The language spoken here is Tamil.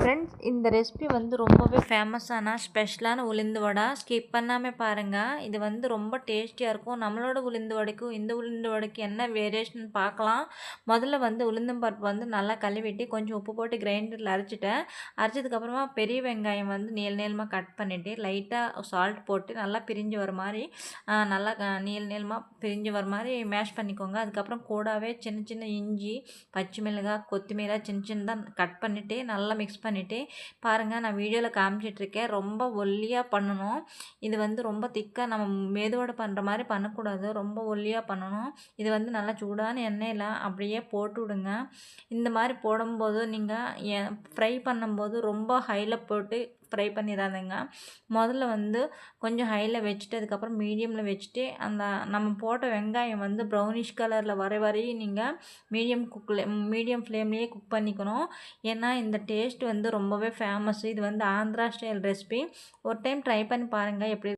ஃப்ரெண்ட்ஸ், இந்த ரெசிபி வந்து ரொம்பவே ஃபேமஸான ஸ்பெஷலான உளுந்து வடை. ஸ்கிப் பண்ணாமல் பாருங்கள். இது வந்து ரொம்ப டேஸ்டியாக இருக்கும். நம்மளோட உளுந்து வடைக்கும் இந்த உளுந்து வடைக்கும் என்ன வேரியேஷன் பார்க்கலாம். முதல்ல வந்து உளுந்தம் பருப்பு வந்து நல்லா கழுவிட்டு கொஞ்சம் உப்பு போட்டு கிரைண்டரில் அரைச்சிட்டேன். அரைச்சதுக்கப்புறமா பெரிய வெங்காயம் வந்து நீளமாக கட் பண்ணிவிட்டு லைட்டாக சால்ட் போட்டு நல்லா பிரிஞ்சு வர மாதிரி நல்லா நீளமாக பிரிஞ்சு வர மாதிரி மேஷ் பண்ணிக்கோங்க. அதுக்கப்புறம் கூடவே சின்ன சின்ன இஞ்சி, பச்சை மிளகாய், கொத்தமல்லி சின்ன சின்னதாக கட் பண்ணிவிட்டு நல்லா மிக்ஸ் பண்ணிவிட்டு பாருங்கள், நான் வீடியோவில் காமிச்சிட்ருக்கேன். ரொம்ப ஒல்லியாக பண்ணணும். இது வந்து ரொம்ப திக்காக நம்ம மெதுவடை பண்ணுற மாதிரி பண்ணக்கூடாது. ரொம்ப ஒல்லியாக பண்ணணும். இது வந்து நல்லா சூடான எண்ணெயில் அப்படியே போட்டு விடுங்க. இந்த மாதிரி போடும்போது நீங்கள் ஃப்ரை பண்ணும்போது ரொம்ப ஹையில் போட்டு ஃப்ரை பண்ணிடாதுங்க. முதல்ல வந்து கொஞ்சம் ஹையில் வச்சுட்டு அதுக்கப்புறம் மீடியமில் வச்சுட்டு அந்த நம்ம போட்ட வெங்காயம் வந்து ப்ரௌனிஷ் கலரில் வர வரையும் நீங்கள் மீடியம் ஃப்ளேம்லேயே குக் பண்ணிக்கணும். ஏன்னா இந்த டேஸ்ட் வந்து ரொம்பவே ஃபேமஸ். இது வந்து ஆந்திரா ஸ்டைல் ரெசிபி. ஒரு டைம் ட்ரை பண்ணி பாருங்கள் எப்படி